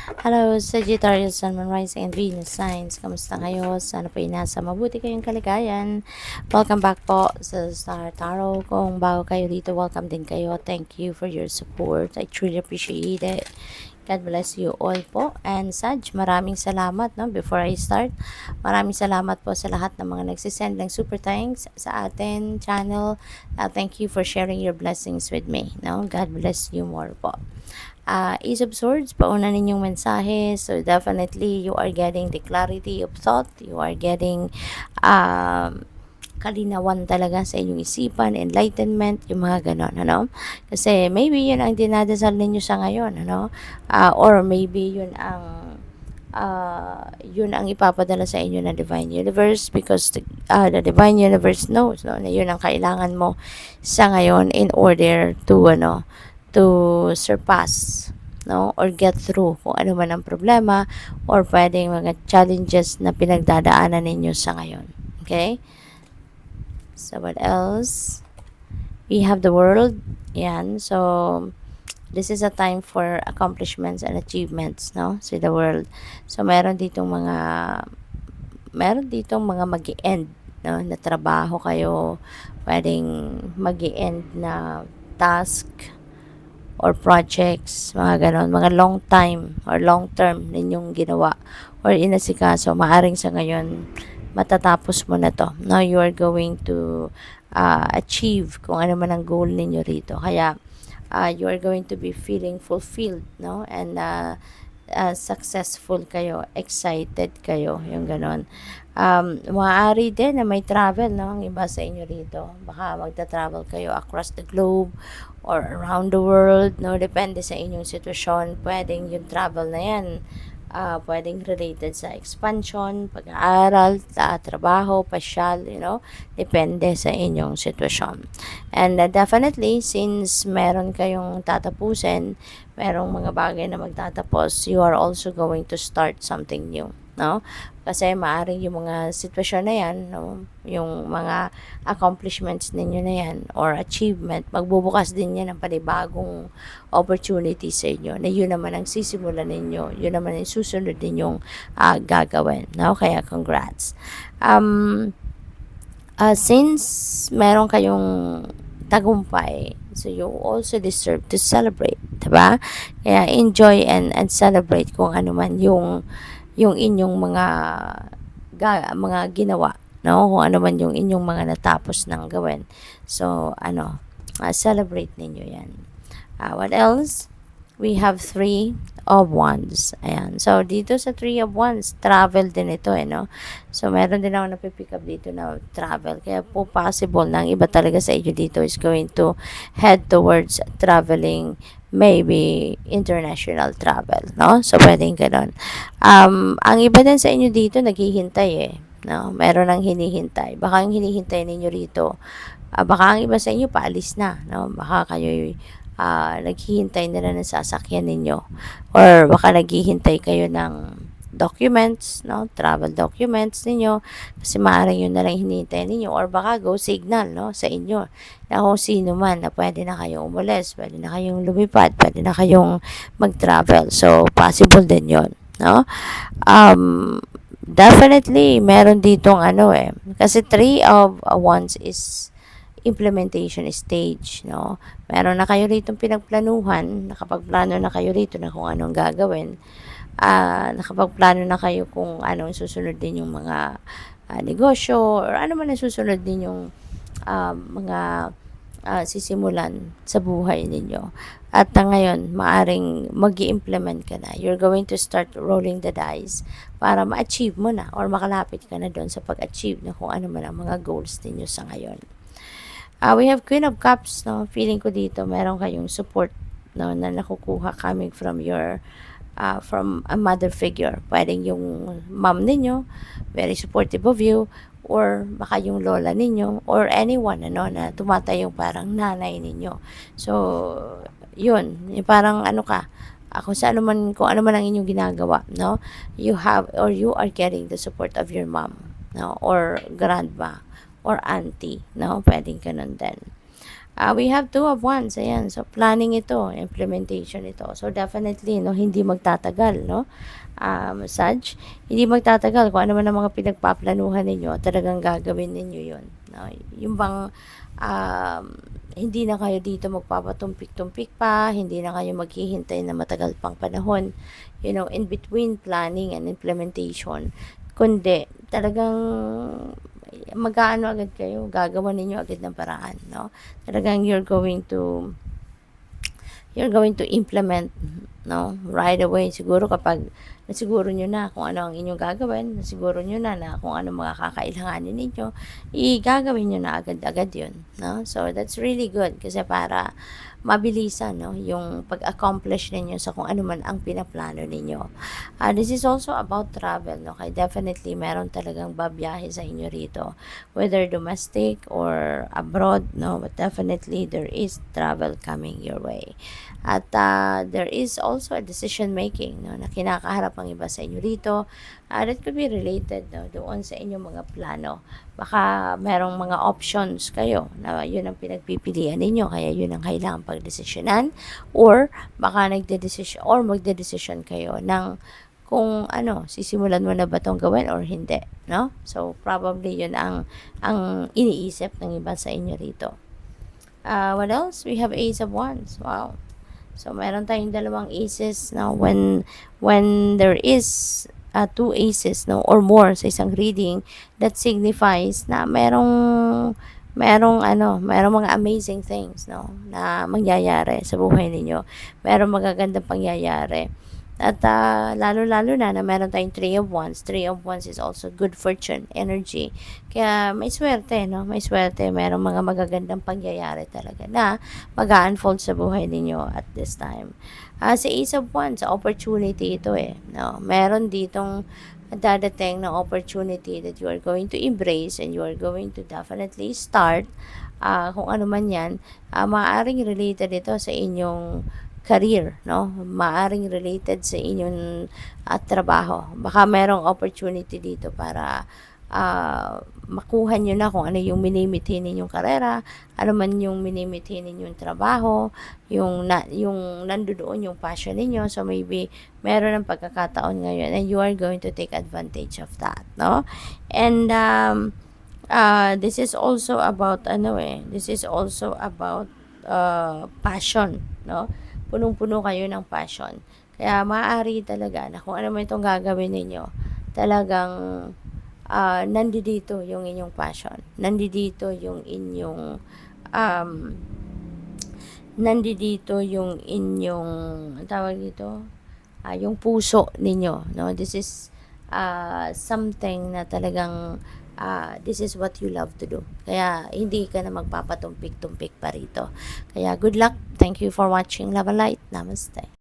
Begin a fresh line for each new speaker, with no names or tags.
Hello, Sagittarius, Sun, Moon, Rising, and Venus signs. Kamusta kayo? Sana po nasa mabuti kayong kaligayan. Welcome back po sa Star Tarot. Kung bago kayo dito, welcome din kayo. Thank you for your support. I truly appreciate it. God bless you all po. And Sag, maraming salamat. No? Before I start, maraming salamat po sa lahat ng mga nagsisend ng super thanks sa atin channel. Thank you for sharing your blessings with me. No? God bless you more po. Ace of Swords, pauna ninyong mensahe. So, definitely, you are getting the clarity of thought. You are getting kalinawan talaga sa inyong isipan, enlightenment, yung mga ganon, ano? Kasi, maybe, yun ang dinadasal ninyo sa ngayon, ano? Or maybe, yun ang ipapadala sa inyo ng Divine Universe because the Divine Universe knows no, na yun ang kailangan mo sa ngayon in order to surpass no or get through kung ano man ang problema or pwedeng mga challenges na pinagdadaanan ninyo sa ngayon. Okay? So what else? We have the world. Yan. So this is a time for accomplishments and achievements, no? So the world. So meron ditong mga magi-end, no, na trabaho kayo, pwedeng magi-end na task or projects, mga ganon, mga long time or long term ninyong ginawa or inasikaso, maaring sa ngayon matatapos mo na to. Now you are going to achieve kung ano man ang goal ninyo rito. Kaya you are going to be feeling fulfilled, no? And successful kayo, excited kayo, yung ganon. Maaari din na may travel, no? Ang iba sa inyo rito. Baka magta-travel kayo across the globe or around the world, no? Depende sa inyong sitwasyon. Pwedeng yung travel na yan, pwedeng related sa expansion, pag-aaral, trabaho, pasyal, depende sa inyong sitwasyon. And definitely, since meron kayong tatapusin, merong mga bagay na magtatapos, you are also going to start something new, no? Kasi maaaring yung mga sitwasyon na yan, no, yung mga accomplishments ninyo na yan or achievement, magbubukas din yan ng panibagong opportunity sa inyo na yun naman ang sisimulan ninyo, yun naman ang susunod ninyong gagawin, no? Kaya congrats. Since meron kayong tagumpay, so you also deserve to celebrate, diba? Kaya enjoy and celebrate kung ano man yung inyong mga ginawa, no? Kung ano man yung inyong mga natapos nang gawin. So, celebrate ninyo yan. What else? We have 3 of Wands. Ayan. So, dito sa 3 of Wands, travel din ito, no? So, meron din ako napipick up dito na travel. Kaya po possible na ang iba talaga sa inyo dito is going to head towards traveling, maybe international travel, no? So, pwedeng ganun. Ang iba din sa inyo dito, naghihintay no? Meron ang hinihintay. Baka ang hinihintay ninyo rito, baka ang iba sa inyo paalis na, no? Baka kayo naghihintay nila ng sasakyan ninyo or baka naghihintay kayo ng documents, no? Travel documents ninyo kasi maaaring yun na lang hinihintay ninyo or baka go signal, no? Sa inyo na kung sino man na pwede na kayong umulis, pwede na kayong lumipad, pwede na kayong mag-travel. So, possible din yun, no? Definitely, meron ditong kasi 3 of Wands is implementation stage, no? Meron na kayo rito pinagplanuhan, nakapagplano na kayo rito na kung anong gagawin. Nakapagplano na kayo kung anong susunod din yung mga negosyo or ano man ang susunod din yung mga sisimulan sa buhay ninyo. At ngayon, maaring mag-i-implement ka na. You're going to start rolling the dice para ma-achieve mo na or makalapit ka na doon sa pag-achieve na kung ano man ang mga goals ninyo sa ngayon. We have Queen of Cups, no? Feeling ko dito, meron kayong support, no, na nakukuha coming from from a mother figure. Pwedeng yung mom ninyo, very supportive of you, or baka yung lola ninyo, or anyone, na tumatayong parang nanay ninyo. So, yun, yung parang kung ano man ang inyong ginagawa, no? You have, or you are getting the support of your mom, no? Or grandma, or auntie, no? Pwedeng ganun din. We have two of wands, ayan. So, planning ito, implementation ito. So, definitely, no, hindi magtatagal, no? Saj, hindi magtatagal kung ano man ang mga pinagpaplanuhan ninyo, talagang gagawin ninyo yun. No? Yung bang, um, hindi na kayo dito magpapatumpik-tumpik pa, hindi na kayo maghihintay na matagal pang panahon, in between planning and implementation, kundi talagang mag-aano agad kayo, gagawa ninyo agad ng paraan, no? Talagang you're going to implement, no, right away. Siguro kapag nasiguro nyo na kung ano ang inyong gagawin, nasiguro nyo na kung ano mga kakailanganin ninyo, gagawin nyo na agad-agad yun, no? So, that's really good kasi para mabilisan, no, yung pag-accomplish ninyo sa kung ano man ang pinaplano ninyo. This is also about travel, no? Kaya definitely meron talagang babiyahe sa inyo rito, whether domestic or abroad, no? But definitely there is travel coming your way. At there is also a decision making, no, na kinakaharap ang iba sa inyo rito. That could be related, no, doon sa inyong mga plano. Baka merong mga options kayo na yun ang pinagpipilian ninyo, kaya yun ang kailangan pagdesisyonan, or baka magdedesisyon kayo ng kung ano, sisimulan mo na ba itong gawin or hindi, no? So, probably yun ang iniisip ng iba sa inyo rito. What else? We have Ace of Wands. Wow. So, meron tayong dalawang aces, no? When there is two aces, no, or more sa isang reading, that signifies na merong mga amazing things, no, na mangyayari sa buhay ninyo. Merong magagandang pangyayari. At lalo-lalo na meron tayong Three of Wands. Three of Wands is also good fortune, energy. Kaya may swerte, no? May swerte. Merong mga magagandang pangyayari talaga na mag-unfold sa buhay ninyo at this time. Sa Ace of Wands, opportunity ito no? Meron ditong dadating na opportunity that you are going to embrace and you are going to definitely start. Kung ano man yan, maaaring related ito sa inyong career, no? Maaring related sa inyong trabaho. Baka merong opportunity dito para makuha nyo na kung ano yung minimithi ninyong karera, ano man yung minimithi ninyong trabaho, yung nandoon yung passion ninyo. So, maybe meron ng pagkakataon ngayon and you are going to take advantage of that, no? And, this is also about, this is also about passion, no? Punong-puno kayo ng passion. Kaya maaari talaga na kung ano man itong gagawin ninyo, talagang nandito yung inyong passion. Nandito yung inyong tawag dito, yung puso ninyo, no? This is something na talagang this is what you love to do. Kaya hindi ka na magpapatumpik-tumpik pa rito. Kaya good luck. Thank you for watching Love and Light. Namaste.